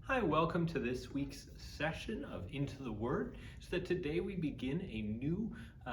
Hi, welcome to this week's session of Into the Word. So that today we begin a new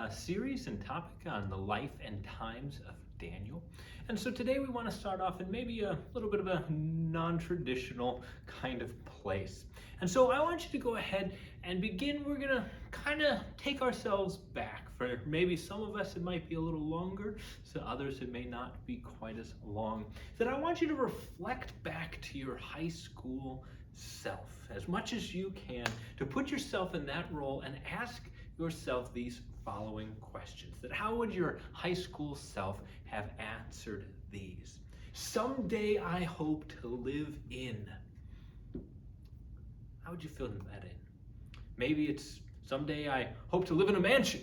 series and topic on the life and times of Daniel. And so today we want to start off in maybe a little bit of a non-traditional kind of place. And so I want you to go ahead and begin. We're going to kind of take ourselves back. For maybe some of us it might be a little longer, so others it may not be quite as long. That I want you to reflect back to your high school self as much as you can, to put yourself in that role and ask yourself these following questions. That how would your high school self have answered these? Someday I hope to live in. How would you fill that in? Maybe it's someday I hope to live in a mansion.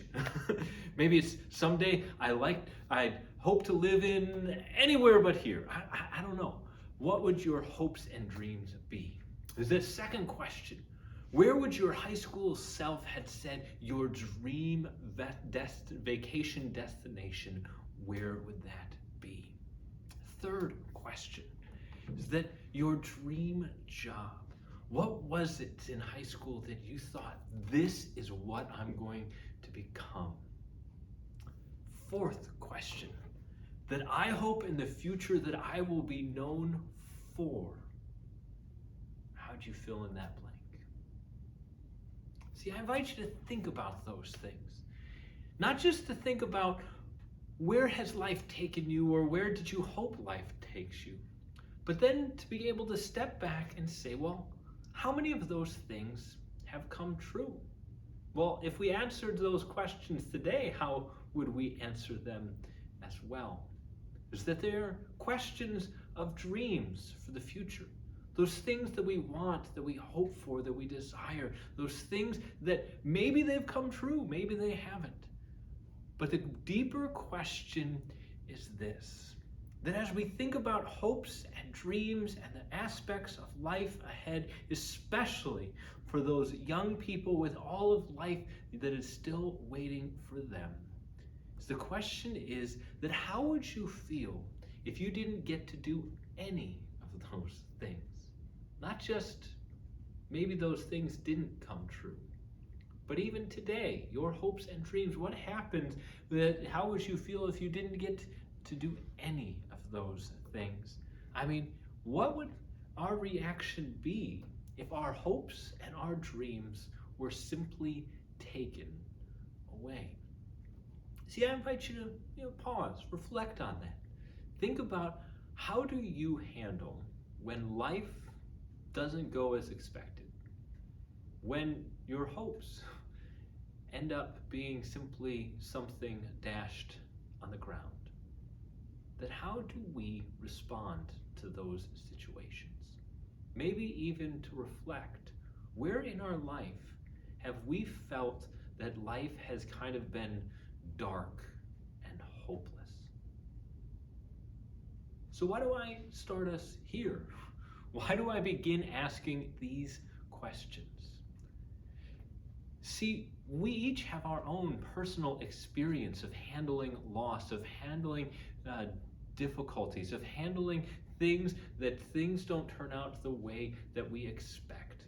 Maybe it's someday I'd hope to live in anywhere but here. I don't know. What would your hopes and dreams be? There's this second question. Where would your high school self had said your dream vacation destination, where would that be? Third question is that your dream job. What was it in high school that you thought, this is what I'm going to become? Fourth question, that I hope in the future that I will be known for. How'd you fill in that blank? See, I invite you to think about those things. Not just to think about where has life taken you or where did you hope life takes you, but then to be able to step back and say, well, how many of those things have come true? Well, if we answered those questions today, how would we answer them as well? Is that they're questions of dreams for the future. Those things that we want, that we hope for, that we desire. Those things that maybe they've come true, maybe they haven't. But the deeper question is this, that as we think about hopes and dreams and the aspects of life ahead, especially for those young people with all of life that is still waiting for them, the question is that how would you feel if you didn't get to do any of those things? Not just maybe those things didn't come true, but even today, your hopes and dreams, what happens? How would you feel if you didn't get to do any of those things? I mean, what would our reaction be if our hopes and our dreams were simply taken away? See, I invite you to pause, reflect on that. Think about, how do you handle when life doesn't go as expected? When your hopes end up being simply something dashed on the ground? That how do we respond to those situations? Maybe even to reflect, where in our life have we felt that life has kind of been dark and hopeless? So why do I start us here? Why do I begin asking these questions? See, we each have our own personal experience of handling loss, of handling difficulties, of handling things don't turn out the way that we expect.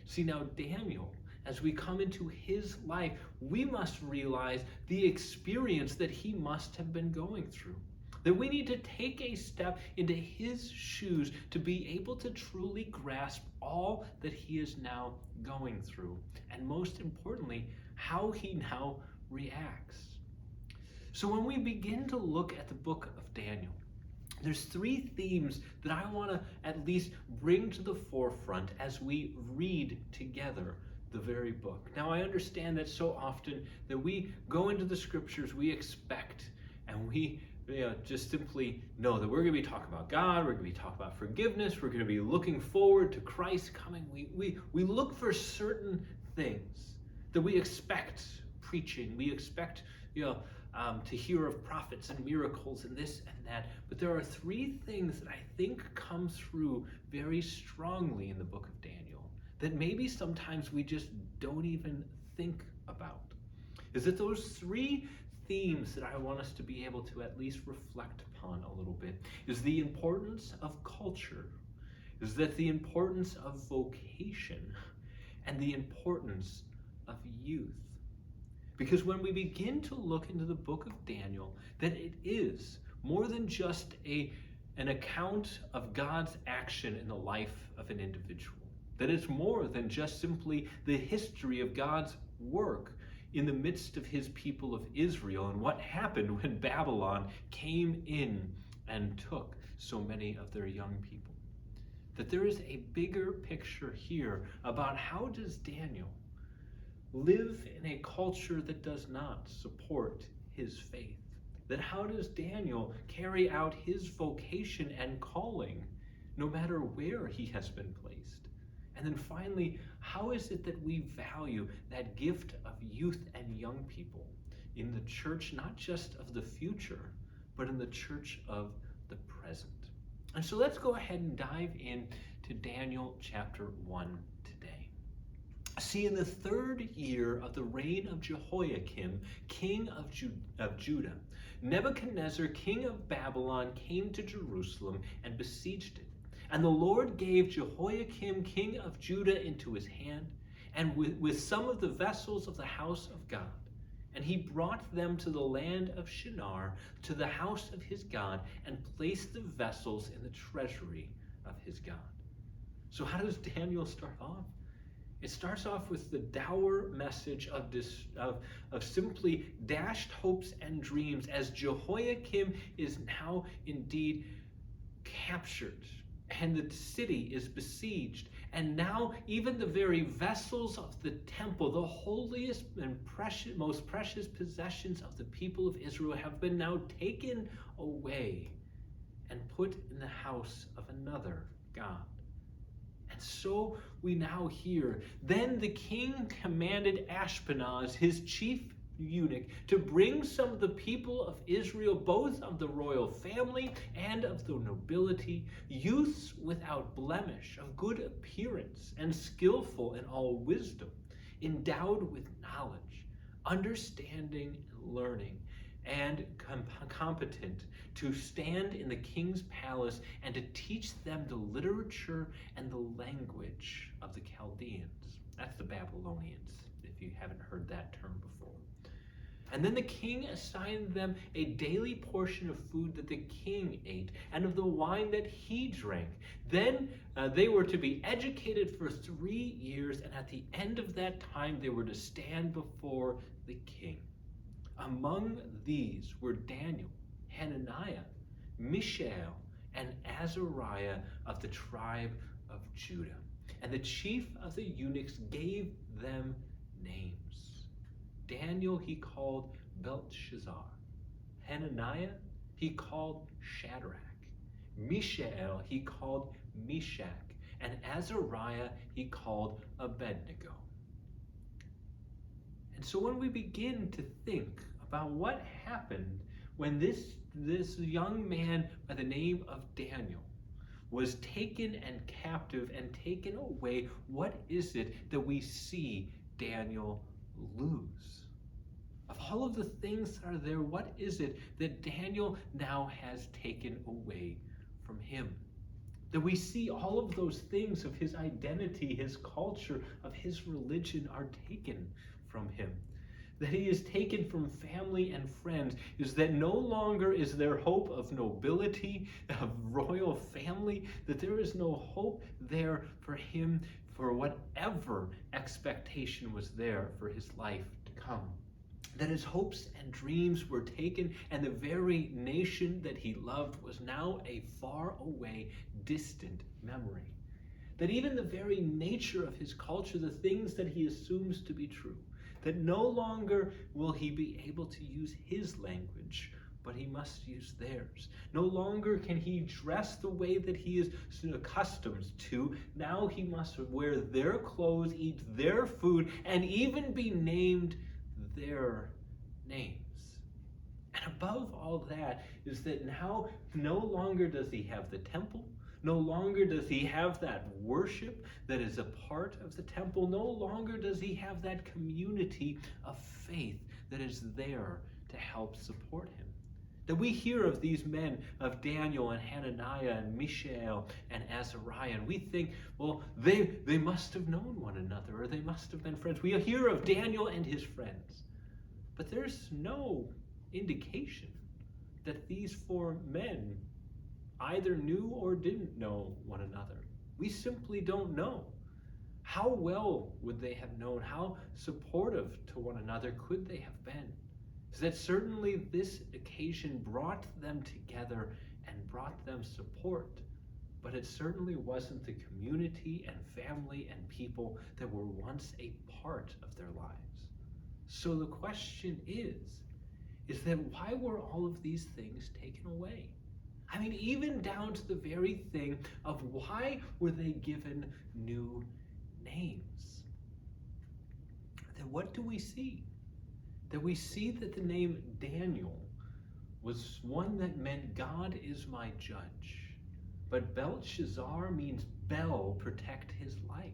See, now Daniel, as we come into his life, we must realize the experience that he must have been going through. That we need to take a step into his shoes to be able to truly grasp all that he is now going through. And most importantly, how he now reacts. So when we begin to look at the book of Daniel, there's three themes that I want to at least bring to the forefront as we read together the very book. Now, I understand that so often that we go into the scriptures, we expect and we just simply know that we're going to be talking about God, we're going to be talking about forgiveness, we're going to be looking forward to Christ coming. We look for certain things that we expect preaching, we expect to hear of prophets and miracles and this and that. But there are three things that I think come through very strongly in the book of Daniel that maybe sometimes we just don't even think about. Is that those three themes that I want us to be able to at least reflect upon a little bit is the importance of culture, is that the importance of vocation and the importance of youth. Because when we begin to look into the book of Daniel, that it is more than just an account of God's action in the life of an individual. That it's more than just simply the history of God's work in the midst of his people of Israel and what happened when Babylon came in and took so many of their young people. That there is a bigger picture here about how does Daniel live in a culture that does not support his faith. That how does Daniel carry out his vocation and calling no matter where he has been placed? And then finally, how is it that we value that gift of youth and young people in the church, not just of the future, but in the church of the present? And so let's go ahead and dive in to Daniel chapter 1 today. See, in the 3rd year of the reign of Jehoiakim, king of Judah, Nebuchadnezzar, king of Babylon, came to Jerusalem and besieged it. And the Lord gave Jehoiakim, king of Judah, into his hand, and with some of the vessels of the house of God. And he brought them to the land of Shinar, to the house of his God, and placed the vessels in the treasury of his God. So how does Daniel start off? It starts off with the dour message of simply dashed hopes and dreams as Jehoiakim is now indeed captured and the city is besieged. And now even the very vessels of the temple, the holiest and most precious possessions of the people of Israel, have been now taken away and put in the house of another God. And so we now hear, then the king commanded Ashpenaz, his chief eunuch, to bring some of the people of Israel, both of the royal family and of the nobility, youths without blemish, of good appearance, and skillful in all wisdom, endowed with knowledge, understanding, and learning, and competent to stand in the king's palace and to teach them the literature and the language of the Chaldeans. That's the Babylonians, if you haven't heard that term before. And then the king assigned them a daily portion of food that the king ate and of the wine that he drank. Then they were to be educated for 3 years, and at the end of that time they were to stand before the king. Among these were Daniel, Hananiah, Mishael, and Azariah of the tribe of Judah. And the chief of the eunuchs gave them names. Daniel he called Belteshazzar. Hananiah he called Shadrach. Mishael he called Meshach. And Azariah he called Abednego. And so when we begin to think about what happened when this young man by the name of Daniel was taken and captive and taken away, what is it that we see Daniel lose? Of all of the things that are there, what is it that Daniel now has taken away from him? That we see all of those things of his identity, his culture, of his religion are taken from him. That he is taken from family and friends, is that no longer is there hope of nobility, of royal family, that there is no hope there for him for whatever expectation was there for his life to come. That his hopes and dreams were taken, and the very nation that he loved was now a far away, distant memory. That even the very nature of his culture, the things that he assumes to be true, that no longer will he be able to use his language, but he must use theirs. No longer can he dress the way that he is accustomed to. Now he must wear their clothes, eat their food, and even be named their names. And above all that is that now no longer does he have the temple. No longer does he have that worship that is a part of the temple. No longer does he have that community of faith that is there to help support him. That we hear of these men, of Daniel and Hananiah and Mishael and Azariah, and we think, well, they must have known one another, or they must have been friends. We hear of Daniel and his friends. But there's no indication that these four men either knew or didn't know one another. We simply don't know. How well would they have known? How supportive to one another could they have been? Is that certainly this occasion brought them together and brought them support, but it certainly wasn't the community and family and people that were once a part of their lives. So the question is that why were all of these things taken away? I mean, even down to the very thing of why were they given new names? Then what do we see? That we see that the name Daniel was one that meant God is my judge. But Belshazzar means Bel, protect his life.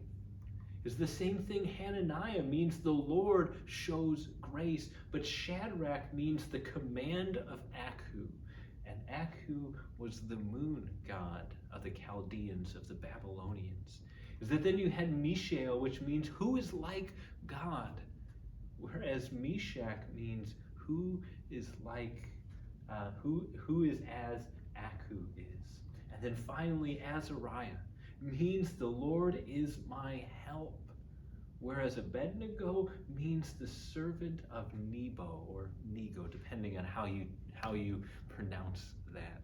Is the same thing Hananiah means the Lord shows grace, but Shadrach means the command of Aku. And Aku was the moon god of the Chaldeans, of the Babylonians. Is that then you had Mishael, which means who is like God, whereas Meshach means who is like, who is as Aku is. And then finally Azariah means the Lord is my help, whereas Abednego means the servant of Nebo, or Nego, depending on how you pronounce that.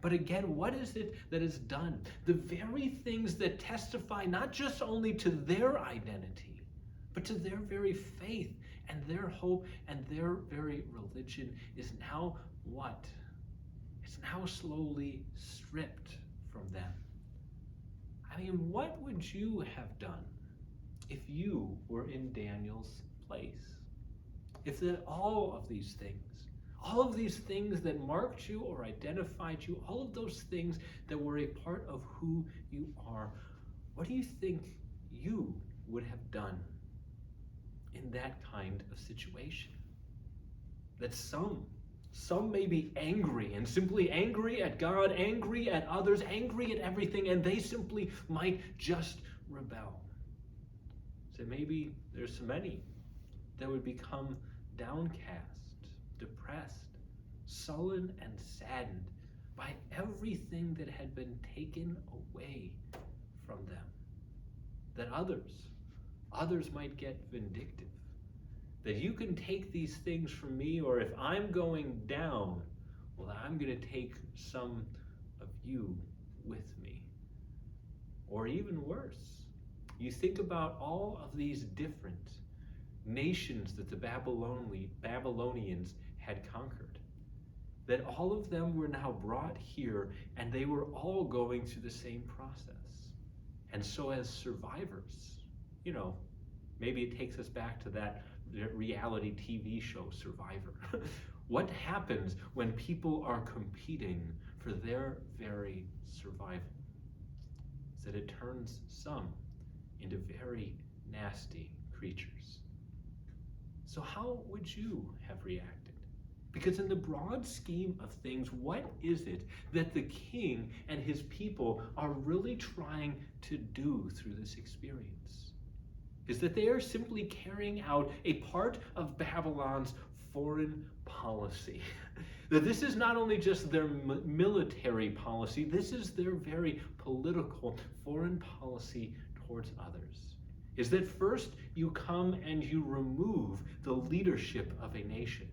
But again, what is it that is done? The very things that testify not just only to their identity, but to their very faith and their hope and their very religion is now what? It's now slowly stripped from them. I mean, what would you have done if you were in Daniel's place? If that all of these things that marked you or identified you, all of those things that were a part of who you are, what do you think you would have done in that kind of situation? That some may be angry, and simply angry at God, angry at others, angry at everything, and they simply might just rebel. So maybe there's so many that would become downcast, depressed, sullen, and saddened by everything that had been taken away from them. That others might get vindictive. That you can take these things from me, or if I'm going down, well, I'm going to take some of you with me. Or even worse, you think about all of these different nations that the Babylonians had conquered. That all of them were now brought here, and they were all going through the same process. And so as survivors, maybe it takes us back to that reality TV show, Survivor. What happens when people are competing for their very survival? Is that it turns some into very nasty creatures. So how would you have reacted? Because in the broad scheme of things, what is it that the king and his people are really trying to do through this experience? Is that they are simply carrying out a part of Babylon's foreign policy. That this is not only just their military policy, this is their very political foreign policy towards others. Is that first you come and you remove the leadership of a nation.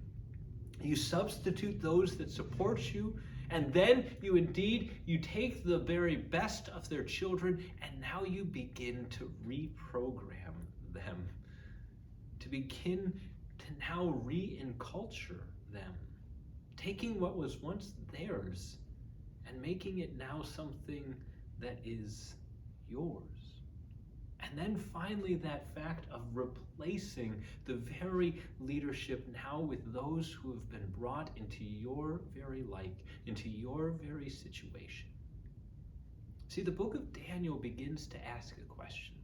You substitute those that support you, and then you take the very best of their children, and now you begin to reprogram them, to begin to now re-enculture them, taking what was once theirs and making it now something that is yours. And then finally that fact of replacing the very leadership now with those who have been brought into your very life, into your very situation. See, the book of Daniel begins to ask a question.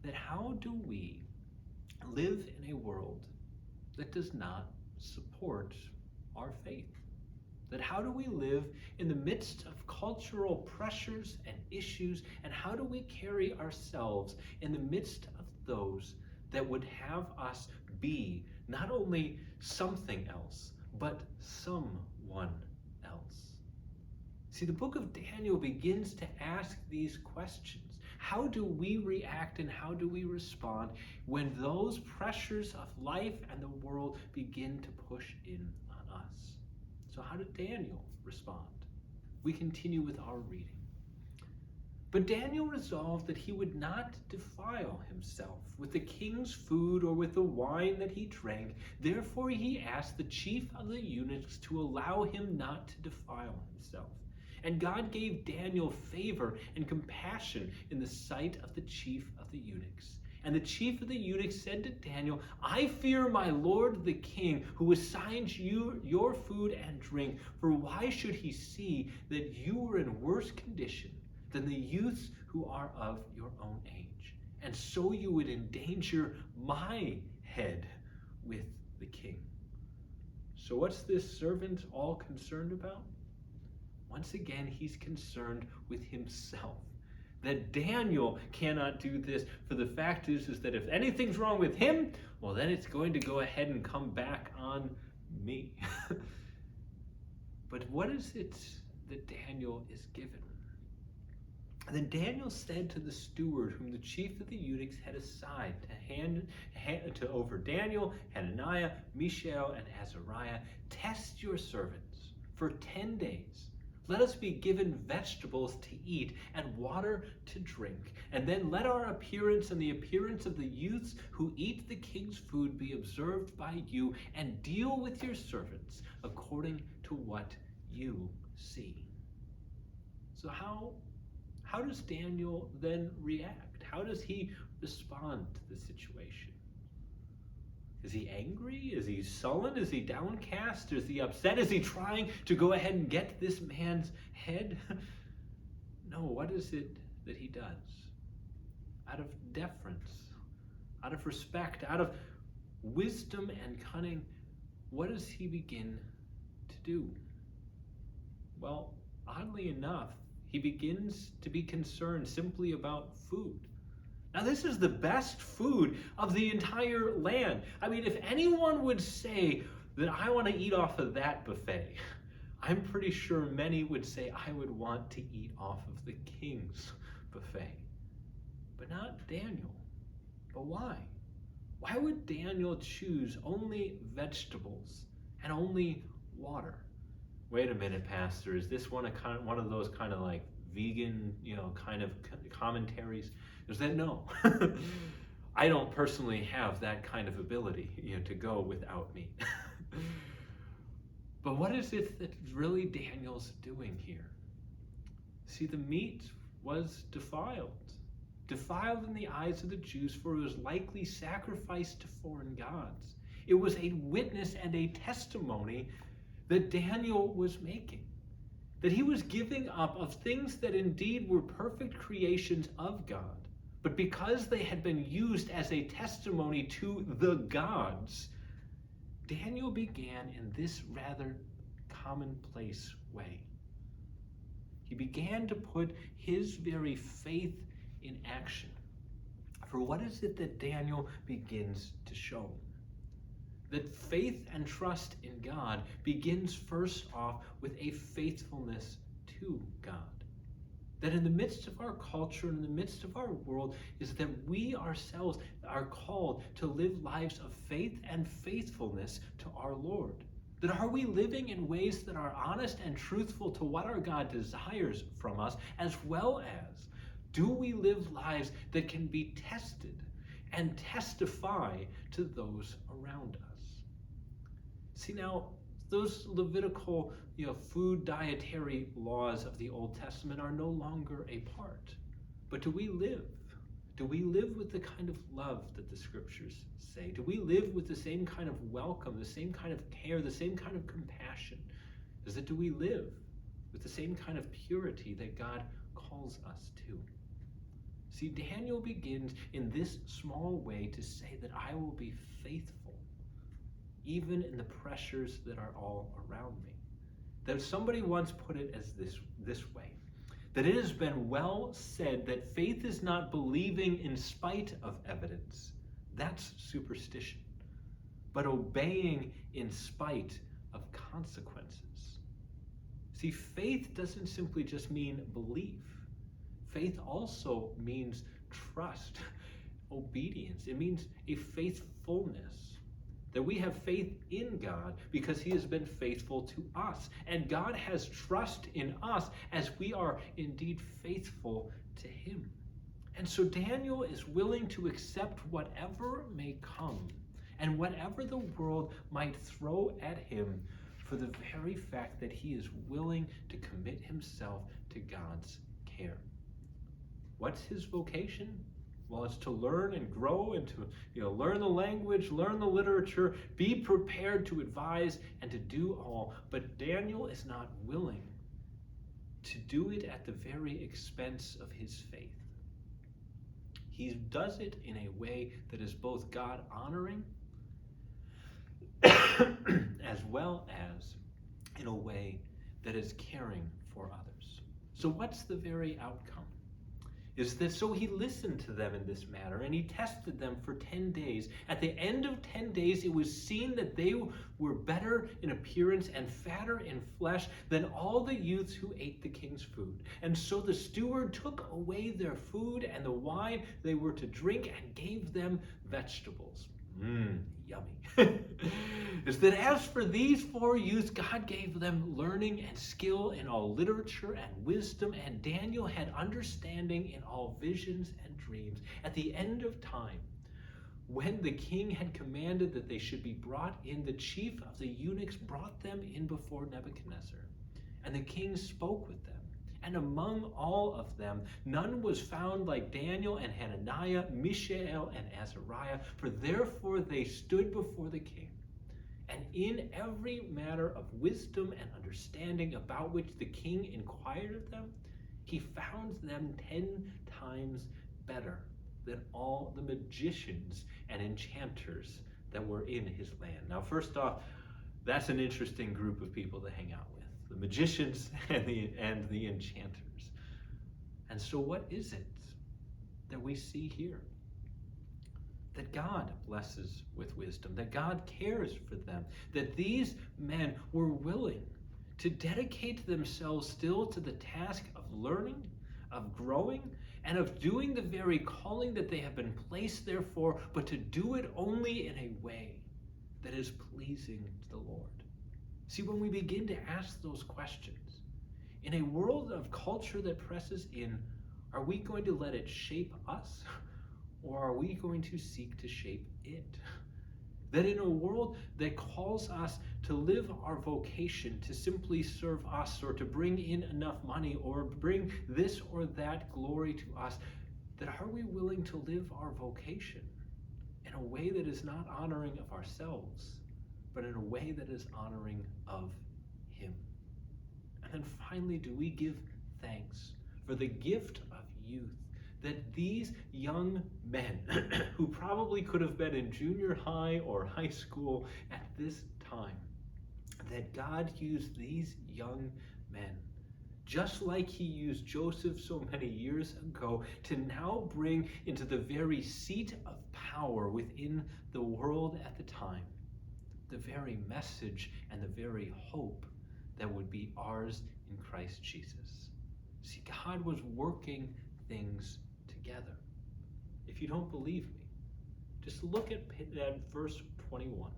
That how do we live in a world that does not support our faith? That how do we live in the midst of cultural pressures and issues, and how do we carry ourselves in the midst of those that would have us be not only something else, but someone else? See, the book of Daniel begins to ask these questions. How do we react and how do we respond when those pressures of life and the world begin to push in on us? So how did Daniel respond? We continue with our reading. But Daniel resolved that he would not defile himself with the king's food or with the wine that he drank. Therefore he asked the chief of the eunuchs to allow him not to defile himself. And God gave Daniel favor and compassion in the sight of the chief of the eunuchs. And the chief of the eunuchs said to Daniel, I fear my lord the king, who assigns you your food and drink. For why should he see that you are in worse condition than the youths who are of your own age? And so you would endanger my head with the king. So what's this servant all concerned about? Once again, he's concerned with himself. That Daniel cannot do this, for the fact is that if anything's wrong with him, well, then it's going to go ahead and come back on me. But what is it that Daniel is given? And then Daniel said to the steward, whom the chief of the eunuchs had assigned to over Daniel, Hananiah, Mishael, and Azariah, test your servants for 10 days. Let us be given vegetables to eat and water to drink. And then let our appearance and the appearance of the youths who eat the king's food be observed by you, and deal with your servants according to what you see. So how does Daniel then react? How does he respond to the situation? Is he angry? Is he sullen? Is he downcast? Is he upset? Is he trying to go ahead and get this man's head? No, what is it that he does? Out of deference, out of respect, out of wisdom and cunning, what does he begin to do? Well, oddly enough, he begins to be concerned simply about food. Now, this is the best food of the entire land. I mean, if anyone would say that I want to eat off of that buffet, I'm pretty sure many would say I would want to eat off of the king's buffet. But not Daniel. But why? Why would Daniel choose only vegetables and only water? Wait a minute, Pastor, is this one of those kind of like vegan, kind of commentaries? Is that no? I don't personally have that kind of ability, to go without meat. But what is it that really Daniel's doing here? See, the meat was defiled in the eyes of the Jews, for it was likely sacrificed to foreign gods. It was a witness and a testimony that Daniel was making, that he was giving up of things that indeed were perfect creations of God, but because they had been used as a testimony to the gods, Daniel began in this rather commonplace way. He began to put his very faith in action. For what is it that Daniel begins to show? That faith and trust in God begins first off with a faithfulness to God. That in the midst of our culture, in the midst of our world, is that we ourselves are called to live lives of faith and faithfulness to our Lord. That are we living in ways that are honest and truthful to what our God desires from us, as well as do we live lives that can be tested and testify to those around us? See, now, those Levitical, food dietary laws of the Old Testament are no longer a part. But do we live? Do we live with the kind of love that the scriptures say? Do we live with the same kind of welcome, the same kind of care, the same kind of compassion? Do we live with the same kind of purity that God calls us to? See, Daniel begins in this small way to say that I will be faithful, even in the pressures that are all around me. that somebody once put it as this way, that it has been well said that faith is not believing in spite of evidence. That's superstition. But obeying in spite of consequences. See, faith doesn't simply just mean belief. Faith also means trust, obedience. It means a faithfulness. That we have faith in God because he has been faithful to us. And God has trust in us as we are indeed faithful to him. And so Daniel is willing to accept whatever may come and whatever the world might throw at him for the very fact that he is willing to commit himself to God's care. What's his vocation? Well, it's to learn and grow and to learn the language, learn the literature, be prepared to advise and to do all. But Daniel is not willing to do it at the very expense of his faith. He does it in a way that is both God-honoring as well as in a way that is caring for others. So what's the very outcome? Is this, so he listened to them in this matter, and he tested them for 10 days. At the end of 10 days, it was seen that they were better in appearance and fatter in flesh than all the youths who ate the king's food. And so the steward took away their food and the wine they were to drink and gave them vegetables. Yummy. Is that as for these 4 youths, God gave them learning and skill in all literature and wisdom, and Daniel had understanding in all visions and dreams. At the end of time, when the king had commanded that they should be brought in, the chief of the eunuchs brought them in before Nebuchadnezzar. And the king spoke with them. And among all of them, none was found like Daniel and Hananiah, Mishael and Azariah, for therefore they stood before the king. And in every matter of wisdom and understanding about which the king inquired of them, he found them 10 times better than all the magicians and enchanters that were in his land. Now, first off, that's an interesting group of people to hang out with. The magicians and the enchanters. And so what is it that we see here? That God blesses with wisdom, that God cares for them, that these men were willing to dedicate themselves still to the task of learning, of growing, and of doing the very calling that they have been placed there for, but to do it only in a way that is pleasing to the Lord. See, when we begin to ask those questions, in a world of culture that presses in, are we going to let it shape us, or are we going to seek to shape it? That in a world that calls us to live our vocation, to simply serve us, or to bring in enough money, or bring this or that glory to us, that are we willing to live our vocation in a way that is not honoring of ourselves, but in a way that is honoring of him? And then finally, do we give thanks for the gift of youth, that these young men, who probably could have been in junior high or high school at this time, that God used these young men, just like he used Joseph so many years ago, to now bring into the very seat of power within the world at the time, the very message and the very hope that would be ours in Christ Jesus. See, God was working things together. If you don't believe me, just look at verse 21.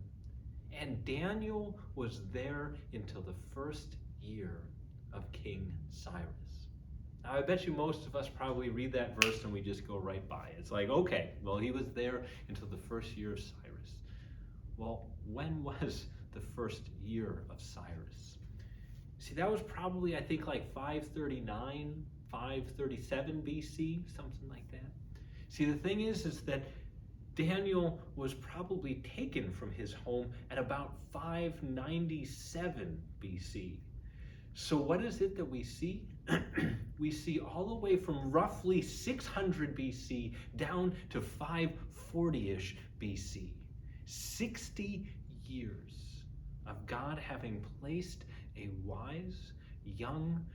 And Daniel was there until the first year of King Cyrus. Now, I bet you most of us probably read that verse and we just go right by. It's like, okay, well, he was there until the first year of Cyrus. Well, when was the first year of Cyrus? See, that was probably, I think, like 539, 537 BC, something like that. See, the thing is that Daniel was probably taken from his home at about 597 BC. So what is it that we see? We see all the way from roughly 600 BC down to 540-ish BC. 60 years of God having placed a wise, young,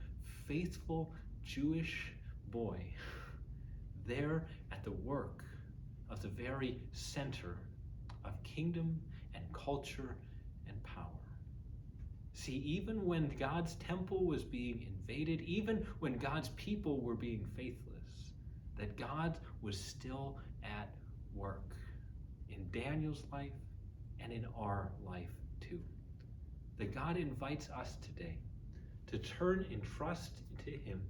faithful Jewish boy there at the work of the very center of kingdom and culture and power. See, even when God's temple was being invaded, even when God's people were being faithless, that God was still at work in Daniel's life and in our life too. That God invites us today to turn in trust to him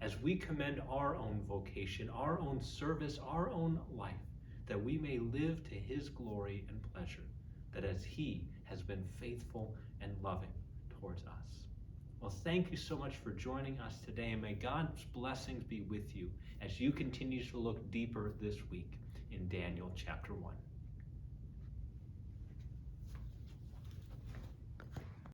as we commend our own vocation, our own service, our own life, that we may live to his glory and pleasure, that as he has been faithful and loving towards us. Well, thank you so much for joining us today, and may God's blessings be with you as you continue to look deeper this week in Daniel chapter 1.